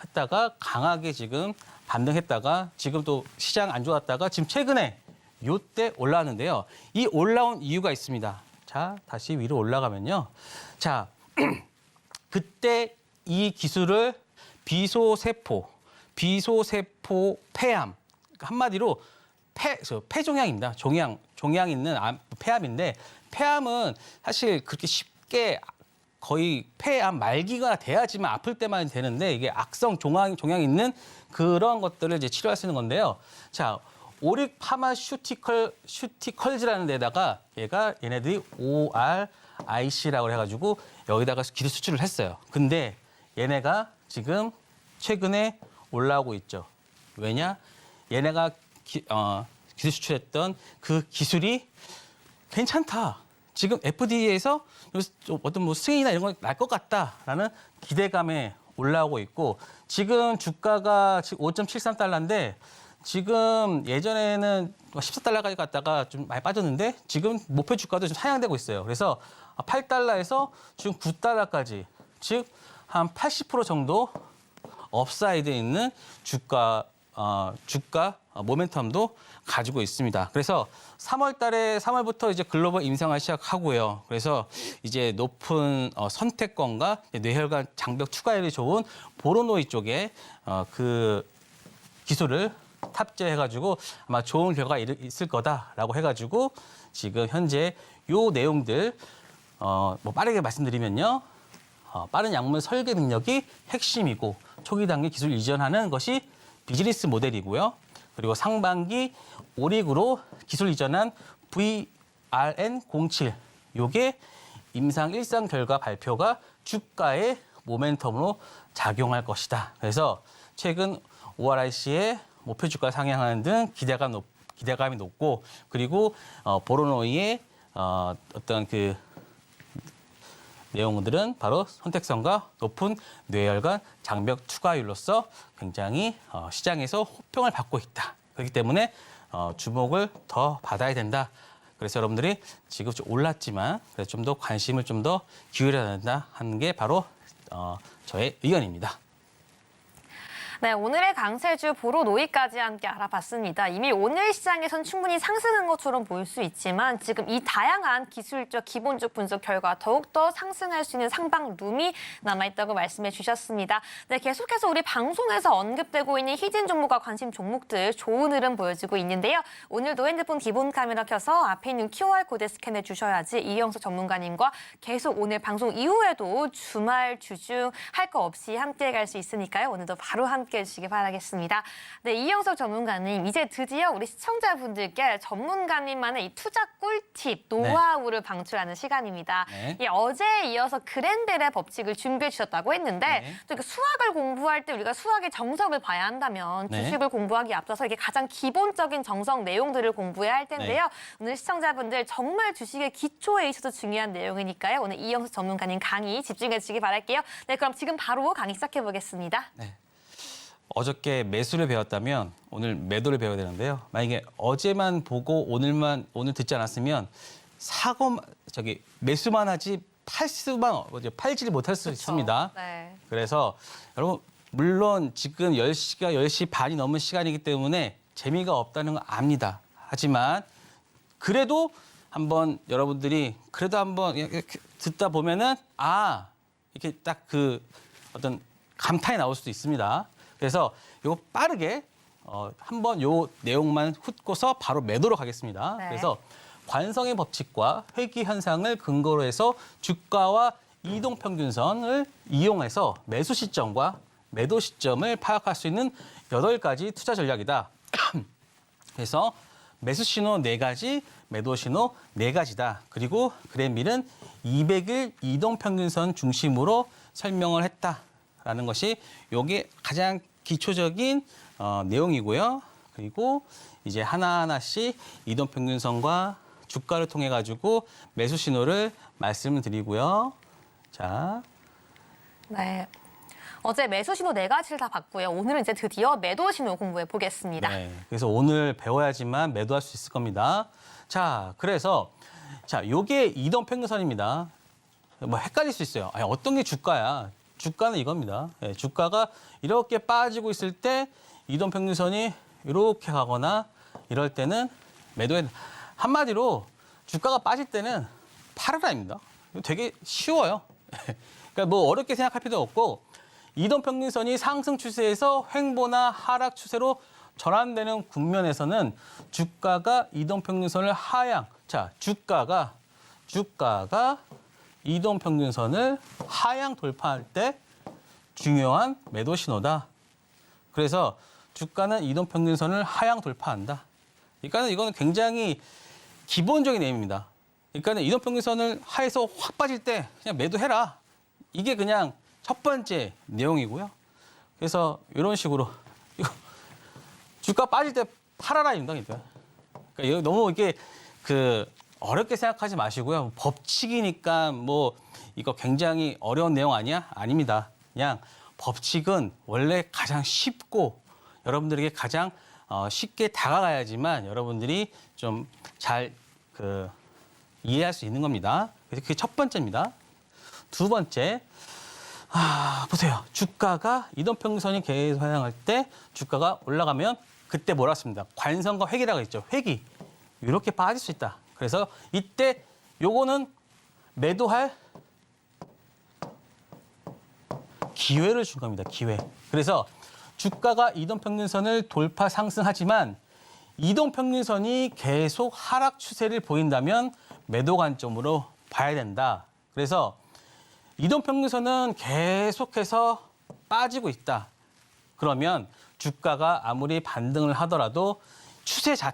했다가 강하게 지금 반등했다가 지금 또 시장 안 좋았다가 지금 최근에 요때 올라왔는데요. 이 올라온 이유가 있습니다. 자, 다시 위로 올라가면요. 자, 그때 이 기술을 비소세포 폐암, 한마디로 폐종양입니다. 종양 있는 폐암인데 폐암은 사실 그렇게 쉽게 거의 폐암 말기가 돼야지만 아플 때만 되는데 이게 악성 종양 있는 그런 것들을 이제 치료할 수 있는 건데요. 자, 오릭 파마슈티컬즈라는 데다가 얘네들이 ORIC라고 해가지고 여기다가 기술 수출을 했어요. 근데 얘네가 지금 최근에 올라오고 있죠. 왜냐? 얘네가 기술 수출했던 그 기술이 괜찮다. 지금 FDA에서 어떤 뭐 승인이나 이런 거 날 것 같다라는 기대감에 올라오고 있고 지금 주가가 지금 5.73달러인데 지금 예전에는 14달러까지 갔다가 좀 많이 빠졌는데 지금 목표 주가도 좀 상향되고 있어요. 그래서 8달러에서 지금 9달러까지 즉 한 80% 정도 업사이드 있는 주가 모멘텀도 가지고 있습니다. 그래서 3월부터 이제 글로벌 임상화 시작하고요. 그래서 이제 높은 선택권과 뇌혈관 장벽 추가율이 좋은 보로노이 쪽에 그 기술을 탑재해가지고 아마 좋은 결과가 있을 거다라고 해가지고 지금 현재 요 내용들 뭐 빠르게 말씀드리면요. 빠른 약물 설계 능력이 핵심이고 초기 단계 기술 이전하는 것이 비즈니스 모델이고요. 그리고 상반기 오릭으로 기술 이전한 VRN07 요게 임상 1상 결과 발표가 주가의 모멘텀으로 작용할 것이다. 그래서 최근 ORIC의 목표 주가 상향하는 등 기대감이 높고 그리고 보로노이의 어떤 그 내용들은 바로 선택성과 높은 뇌혈관 장벽 추가율로서 굉장히 시장에서 호평을 받고 있다. 그렇기 때문에 주목을 더 받아야 된다. 그래서 여러분들이 지금 좀 올랐지만 좀 더 관심을 좀 더 기울여야 된다 하는 게 바로 저의 의견입니다. 네, 오늘의 강세주 보로노이까지 함께 알아봤습니다. 이미 오늘 시장에선 충분히 상승한 것처럼 보일 수 있지만 지금 이 다양한 기술적, 기본적 분석 결과 더욱더 상승할 수 있는 상방룸이 남아있다고 말씀해 주셨습니다. 네, 계속해서 우리 방송에서 언급되고 있는 히든 종목과 관심 종목들 좋은 흐름 보여주고 있는데요. 오늘도 핸드폰 기본 카메라 켜서 앞에 있는 QR코드 스캔해 주셔야지 이영석 전문가님과 계속 오늘 방송 이후에도 주말, 주중 할 거 없이 함께 갈 수 있으니까요. 오늘도 바로 함께 함께해 주시기 바라겠습니다. 네, 이영석 전문가님, 이제 드디어 우리 시청자분들께 전문가님만의 이 투자 꿀팁, 노하우를 방출하는 시간입니다. 네. 어제에 이어서 그랜델의 법칙을 준비해 주셨다고 했는데 네. 또 이렇게 수학을 공부할 때 우리가 수학의 정석을 봐야 한다면 네. 주식을 공부하기 앞서서 이게 가장 기본적인 정석 내용들을 공부해야 할 텐데요. 네. 오늘 시청자분들 정말 주식의 기초에 있어서 중요한 내용이니까요. 오늘 이영석 전문가님 강의 집중해 주시기 바랄게요. 네, 그럼 지금 바로 강의 시작해 보겠습니다. 네. 어저께 매수를 배웠다면 오늘 매도를 배워야 되는데요. 만약에 어제만 보고 오늘 듣지 않았으면 매수만 하지 팔지를 못할 수 있습니다. 네. 그래서 여러분 물론 지금 10시 반이 넘은 시간이기 때문에 재미가 없다는 거 압니다. 하지만 그래도 여러분들이 한번 이렇게 듣다 보면은 이렇게 딱 어떤 감탄이 나올 수도 있습니다. 그래서 이거 빠르게 한번 요 내용만 훑고서 바로 매도로 가겠습니다. 네. 그래서 관성의 법칙과 회귀 현상을 근거로 해서 주가와 이동평균선을 이용해서 매수 시점과 매도 시점을 파악할 수 있는 8가지 투자 전략이다. 그래서 매수 신호 4가지, 매도 신호 4가지다. 그리고 그랜밀은 200일 이동평균선 중심으로 설명을 했다라는 것이 이게 가장 기초적인 내용이고요. 그리고 이제 하나하나씩 이동평균선과 주가를 통해 가지고 매수 신호를 말씀을 드리고요. 자, 네. 어제 매수 신호 4가지를 다 봤고요. 오늘은 이제 드디어 매도 신호 공부해 보겠습니다. 네, 그래서 오늘 배워야지만 매도할 수 있을 겁니다. 자, 그래서 요게 이동평균선입니다. 뭐 헷갈릴 수 있어요. 어떤 게 주가야? 주가는 이겁니다. 네, 주가가 이렇게 빠지고 있을 때 이동평균선이 이렇게 가거나 이럴 때는 매도해. 한마디로 주가가 빠질 때는 팔아라입니다. 되게 쉬워요. 그러니까 뭐 어렵게 생각할 필요 없고 이동평균선이 상승 추세에서 횡보나 하락 추세로 전환되는 국면에서는 주가가 이동평균선을 주가가 이동평균선을 하향 돌파할 때 중요한 매도 신호다. 그래서 주가는 이동평균선을 하향 돌파한다. 그러니까 이거는 굉장히 기본적인 내용입니다. 그러니까 이동평균선을 하에서 확 빠질 때 그냥 매도해라. 이게 그냥 첫 번째 내용이고요. 그래서 이런 식으로 주가 빠질 때 팔아라입니다. 그러니까 너무 이게 어렵게 생각하지 마시고요. 법칙이니까 뭐 이거 굉장히 어려운 내용 아니야? 아닙니다. 그냥 법칙은 원래 가장 쉽고 여러분들에게 가장 쉽게 다가가야지만 여러분들이 좀 잘 이해할 수 있는 겁니다. 그래서 그게 첫 번째입니다. 두 번째, 보세요. 주가가 이동평균선이 계속 하향할 때 주가가 올라가면 그때 뭐라 했습니다. 관성과 회귀라고 했죠. 회귀. 이렇게 빠질 수 있다. 그래서 이때 요거는 매도할 기회를 준 겁니다. 기회. 그래서 주가가 이동평균선을 돌파 상승하지만 이동평균선이 계속 하락 추세를 보인다면 매도 관점으로 봐야 된다. 그래서 이동평균선은 계속해서 빠지고 있다. 그러면 주가가 아무리 반등을 하더라도 추세가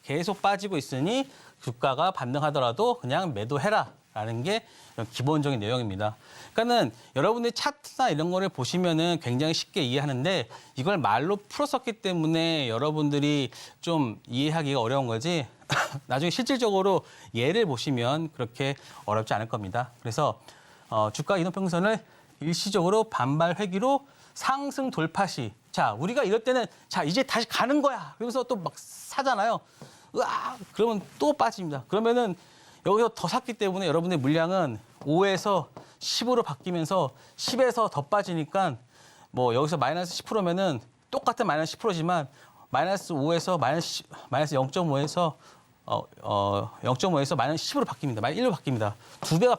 계속 빠지고 있으니 주가가 반등하더라도 그냥 매도해라라는 게 기본적인 내용입니다. 그러니까는 여러분들이 차트나 이런 거를 보시면은 굉장히 쉽게 이해하는데 이걸 말로 풀었었기 때문에 여러분들이 좀 이해하기가 어려운 거지 나중에 실질적으로 예를 보시면 그렇게 어렵지 않을 겁니다. 그래서 주가 이동평균선을 일시적으로 반발 회귀로 상승 돌파 시 우리가 이럴 때는 이제 다시 가는 거야. 그러면서 또 막 사잖아요. 그러면 또 빠집니다. 그러면은 여기서 더 샀기 때문에 여러분의 물량은 5에서 10으로 바뀌면서 10에서 더 빠지니까 뭐 여기서 마이너스 10%면은 똑같은 마이너스 10%지만 마이너스 5에서 마이너스 0.5에서 0.5에서 마이너스 10으로 바뀝니다. 마이너스 1로 바뀝니다.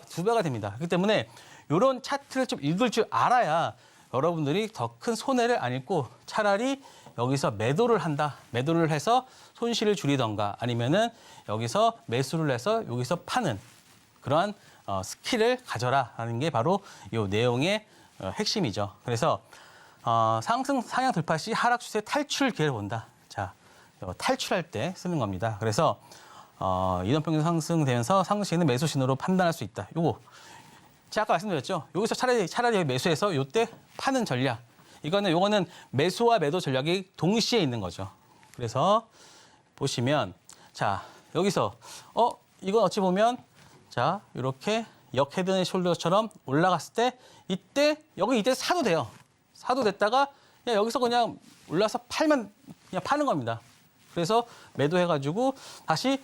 두 배가 됩니다. 그렇기 때문에 이런 차트를 좀 읽을 줄 알아야 여러분들이 더 큰 손해를 안 입고 차라리 여기서 매도를 해서 손실을 줄이던가 아니면은 여기서 매수를 해서 여기서 파는 그러한 스킬을 가져라 하는 게 바로 이 내용의 핵심이죠. 그래서 상승 상향 돌파 시 하락 추세 탈출 기회를 본다. 자, 탈출할 때 쓰는 겁니다. 그래서 이동평균 상승되면서 상승 시에는 매수 신호로 판단할 수 있다. 요거 제가 아까 말씀드렸죠. 여기서 차라리 매수해서 요때 파는 전략. 요거는 매수와 매도 전략이 동시에 있는 거죠. 그래서 보시면 자, 여기서 이건 어찌 보면 자, 이렇게 역 헤드 앤 숄더처럼 올라갔을 때 이때 사도 돼요. 사도 됐다가 그냥 여기서 그냥 올라서 팔면 그냥 파는 겁니다. 그래서 매도해가지고 다시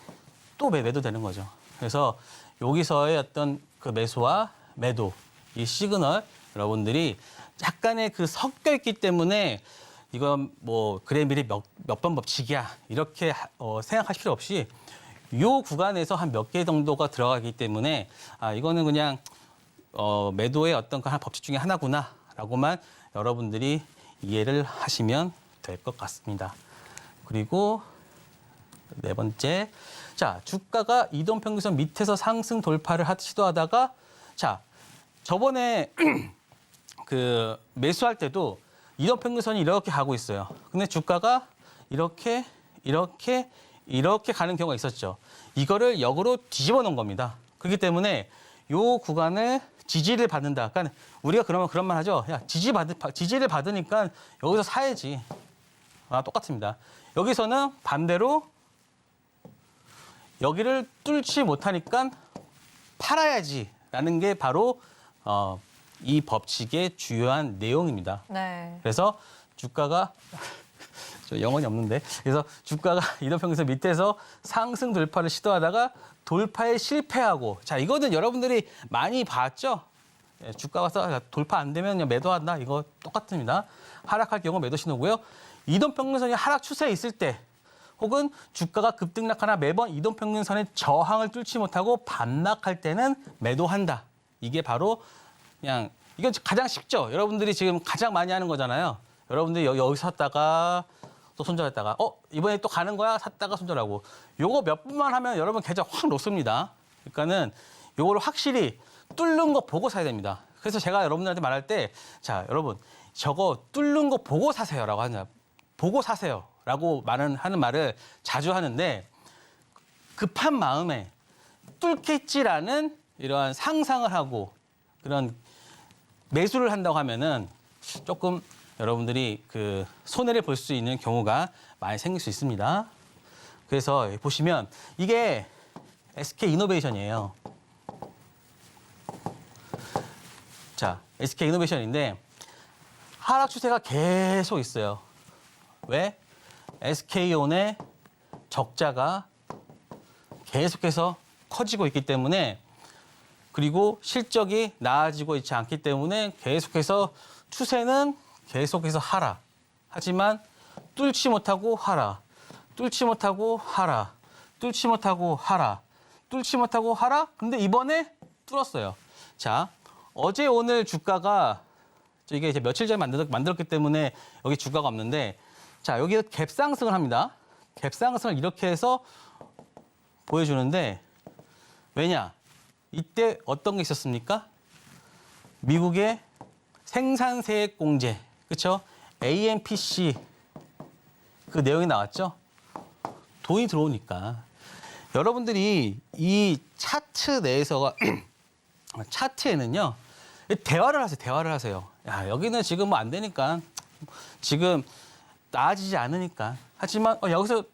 또 매도 되는 거죠. 그래서 여기서의 어떤 그 매수와 매도 이 시그널 여러분들이 약간의 그 섞여 있기 때문에 이건 뭐 그레이밀이 몇 번 법칙이야 이렇게 생각하실 필요 없이 이 구간에서 한 몇 개 정도가 들어가기 때문에 이거는 그냥 매도의 어떤 그 법칙 중에 하나구나라고만 여러분들이 이해를 하시면 될 것 같습니다. 그리고 네 번째, 자 주가가 이동평균선 밑에서 상승 돌파를 시도하다가 자 저번에 그 매수할 때도 이동평균선이 이렇게 가고 있어요. 근데 주가가 이렇게 가는 경우가 있었죠. 이거를 역으로 뒤집어 놓은 겁니다. 그렇기 때문에 이 구간을 지지를 받는다. 그러니까 우리가 그러면 그런 말 하죠. 야, 지지를 받으니까 여기서 사야지. 똑같습니다. 여기서는 반대로 여기를 뚫지 못하니까 팔아야지라는 게 바로 이 법칙의 주요한 내용입니다. 네. 그래서 주가가 저 영혼이 없는데 그래서 주가가 이동평균선 밑에서 상승 돌파를 시도하다가 돌파에 실패하고 자 이거는 여러분들이 많이 봤죠. 주가가 돌파 안 되면 그냥 매도한다. 이거 똑같습니다. 하락할 경우 매도 신호고요. 이동평균선이 하락 추세에 있을 때 혹은 주가가 급등락하나 매번 이동평균선의 저항을 뚫지 못하고 반락할 때는 매도한다. 이게 바로 그냥 이건 가장 쉽죠. 여러분들이 지금 가장 많이 하는 거잖아요. 여러분들이 여기 샀다가 또 손절했다가 이번에 또 가는 거야 샀다가 손절하고 요거 몇 분만 하면 여러분 계좌 확 녹습니다. 그러니까는 요거를 확실히 뚫는 거 보고 사야 됩니다. 그래서 제가 여러분들한테 말할 때 자 여러분 저거 뚫는 거 보고 사세요라고 하냐 보고 사세요라고 하는 말을 자주 하는데 급한 마음에 뚫겠지라는 이러한 상상을 하고 그런 매수를 한다고 하면은 조금 여러분들이 그 손해를 볼 수 있는 경우가 많이 생길 수 있습니다. 그래서 보시면 이게 SK 이노베이션이에요. 자, SK 이노베이션인데 하락 추세가 계속 있어요. 왜? SK온의 적자가 계속해서 커지고 있기 때문에 그리고 실적이 나아지고 있지 않기 때문에 계속해서 추세는 계속해서 하락. 하지만 뚫지 못하고 하락. 뚫지 못하고 하락. 뚫지 못하고 하락. 뚫지 못하고 하락. 근데 이번에 뚫었어요. 자, 어제 오늘 주가가 이게 이제 며칠 전에 만들었기 때문에 여기 주가가 없는데 자, 여기서 갭상승을 합니다. 갭상승을 이렇게 해서 보여주는데 왜냐? 이때 어떤 게 있었습니까? 미국의 생산세액 공제, 그렇죠? AMPC 그 내용이 나왔죠? 돈이 들어오니까. 여러분들이 이 차트 내에서 차트에는요. 대화를 하세요. 야, 여기는 지금 뭐 안 되니까. 지금 나아지지 않으니까. 하지만 여기서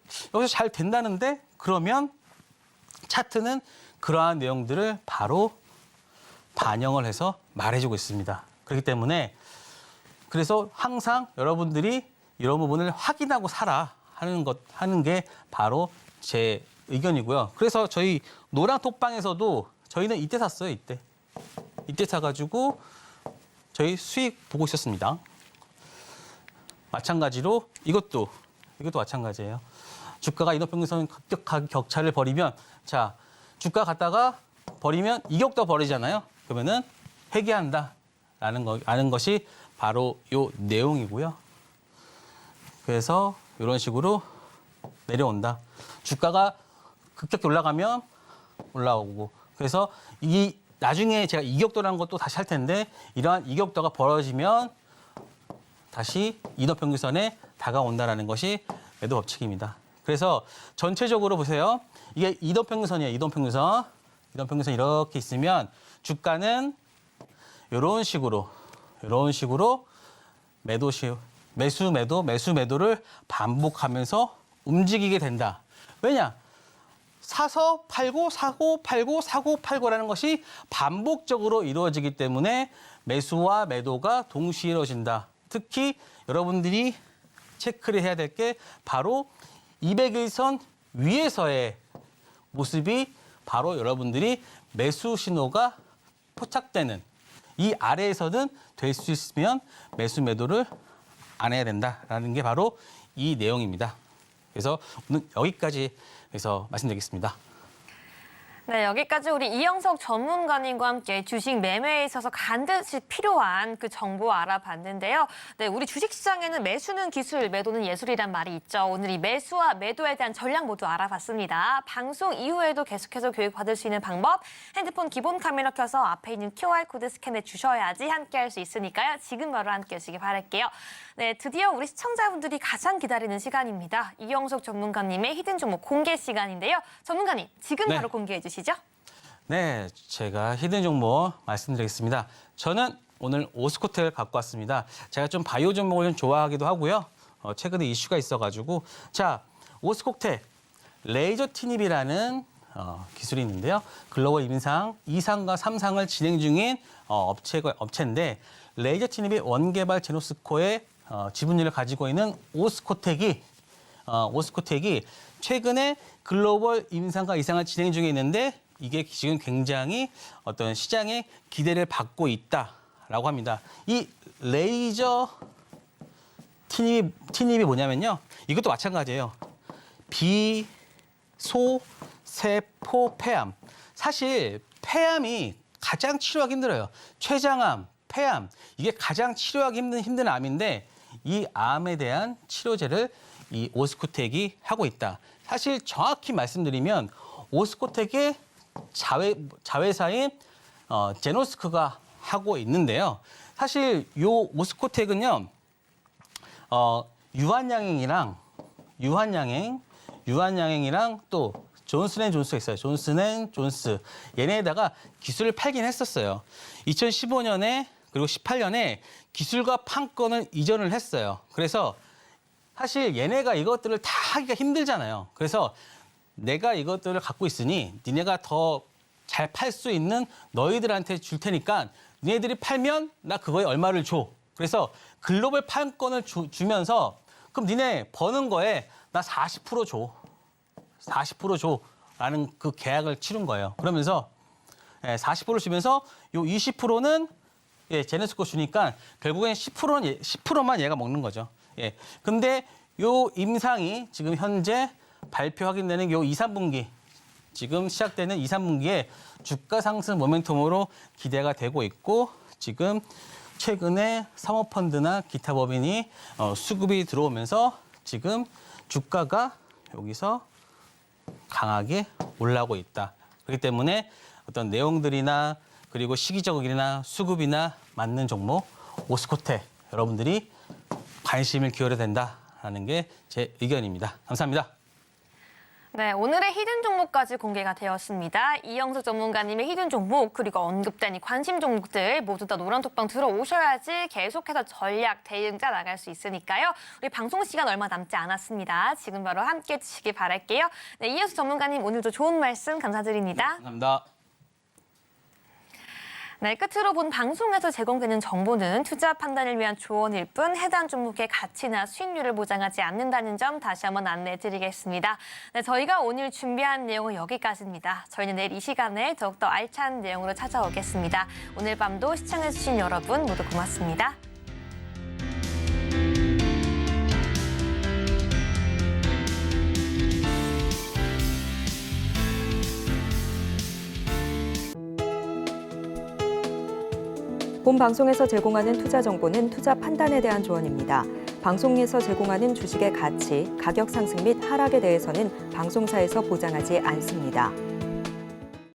잘 된다는데 그러면 차트는 그러한 내용들을 바로 반영을 해서 말해주고 있습니다. 그렇기 때문에 그래서 항상 여러분들이 이런 부분을 확인하고 사라 하는 게 바로 제 의견이고요. 그래서 저희 노랑 톡방에서도 저희는 이때 샀어요. 이때 사가지고 저희 수익 보고 있었습니다. 마찬가지로 이것도 마찬가지예요. 주가가 이동평균선 급격하게 격차를 벌이면 자 주가 갔다가 버리면 이격도 버리잖아요. 그러면은 회귀한다라는 것이 바로 요 내용이고요. 그래서 이런 식으로 내려온다. 주가가 급격히 올라가면 올라오고 그래서 이 나중에 제가 이격도라는 것도 다시 할 텐데 이러한 이격도가 벌어지면 다시 이동평균선에 다가온다는 것이 매도 법칙입니다. 그래서 전체적으로 보세요. 이게 이동평균선이에요. 이동평균선. 이동평균선 이렇게 있으면 주가는 이런 식으로 매수 매도를 반복하면서 움직이게 된다. 왜냐? 사서 팔고 사고 팔고 사고 팔고라는 것이 반복적으로 이루어지기 때문에 매수와 매도가 동시에 이루어진다. 특히 여러분들이 체크를 해야 될 게 바로 200일선 위에서의 모습이 바로 여러분들이 매수 신호가 포착되는, 이 아래에서는 될 수 있으면 매수 매도를 안 해야 된다라는 게 바로 이 내용입니다. 그래서 오늘 여기까지 해서 말씀드리겠습니다. 네, 여기까지 우리 이영석 전문가님과 함께 주식 매매에 있어서 반드시 필요한 그 정보 알아봤는데요. 네, 우리 주식시장에는 매수는 기술, 매도는 예술이란 말이 있죠. 오늘 이 매수와 매도에 대한 전략 모두 알아봤습니다. 방송 이후에도 계속해서 교육받을 수 있는 방법, 핸드폰 기본 카메라 켜서 앞에 있는 QR코드 스캔해 주셔야지 함께할 수 있으니까요. 지금 바로 함께해 주시기 바랄게요. 네, 드디어 우리 시청자분들이 가장 기다리는 시간입니다. 이영석 전문가님의 히든 종목 공개 시간인데요. 전문가님, 지금 네. 바로 공개해 주시죠. 네, 제가 히든 종목 말씀드리겠습니다. 저는 오늘 오스코텍을 갖고 왔습니다. 제가 좀 바이오 종목을 좀 좋아하기도 하고요. 최근에 이슈가 있어가지고 자, 오스코텍 레이저 티닙이라는 기술이 있는데요. 글로벌 임상 2상과 3상을 진행 중인 업체인데 레이저 티닙이 원개발 제노스코의 지분율을 가지고 있는 오스코텍이 최근에 글로벌 임상과 2상을 진행 중에 있는데 이게 지금 굉장히 어떤 시장의 기대를 받고 있다라고 합니다. 이 레이저 티닙이 뭐냐면요. 이것도 마찬가지예요. 비소세포 폐암. 사실 폐암이 가장 치료하기 힘들어요. 췌장암, 폐암. 이게 가장 치료하기 힘든 암인데 이 암에 대한 치료제를 이 오스코텍이 하고 있다. 사실 정확히 말씀드리면 오스코텍의 자회사인 제노스크가 하고 있는데요. 사실 요 오스코텍은요, 유한양행이랑 또 존슨앤존스가 있어요. 존슨앤존스. 얘네에다가 기술을 팔긴 했었어요. 2015년에 그리고 18년에 기술과 판권을 이전을 했어요. 그래서 사실 얘네가 이것들을 다 하기가 힘들잖아요. 그래서 내가 이것들을 갖고 있으니 니네가 더 잘 팔 수 있는 너희들한테 줄 테니까 니네들이 팔면 나 그거에 얼마를 줘. 그래서 글로벌 판권을 주면서 그럼 니네 버는 거에 나 40% 줘. 40% 줘라는 그 계약을 치른 거예요. 그러면서 40%를 주면서 요 20%는 제네스코 주니까 결국엔 10%만 얘가 먹는 거죠. 예. 근데 요 임상이 지금 현재 발표 확인되는 요 2, 3분기 지금 시작되는 2, 3분기에 주가 상승 모멘텀으로 기대가 되고 있고 지금 최근에 사모펀드나 기타 법인이 수급이 들어오면서 지금 주가가 여기서 강하게 올라오고 있다. 그렇기 때문에 어떤 내용들이나 그리고 시기적이나 수급이나 맞는 종목 오스코텍 여러분들이 관심을 기울여야 된다라는 게 제 의견입니다. 감사합니다. 네, 오늘의 히든 종목까지 공개가 되었습니다. 이영석 전문가님의 히든 종목 그리고 언급된 이 관심 종목들 모두 다 노란톡방 들어오셔야지 계속해서 전략 대응 짜 나갈 수 있으니까요. 우리 방송 시간 얼마 남지 않았습니다. 지금 바로 함께해 주시기 바랄게요. 네, 이영석 전문가님 오늘도 좋은 말씀 감사드립니다. 감사합니다. 네, 끝으로 본 방송에서 제공되는 정보는 투자 판단을 위한 조언일 뿐 해당 종목의 가치나 수익률을 보장하지 않는다는 점 다시 한번 안내해드리겠습니다. 네, 저희가 오늘 준비한 내용은 여기까지입니다. 저희는 내일 이 시간에 더욱더 알찬 내용으로 찾아오겠습니다. 오늘 밤도 시청해주신 여러분 모두 고맙습니다. 본 방송에서 제공하는 투자 정보는 투자 판단에 대한 조언입니다. 방송에서 제공하는 주식의 가치, 가격 상승 및 하락에 대해서는 방송사에서 보장하지 않습니다.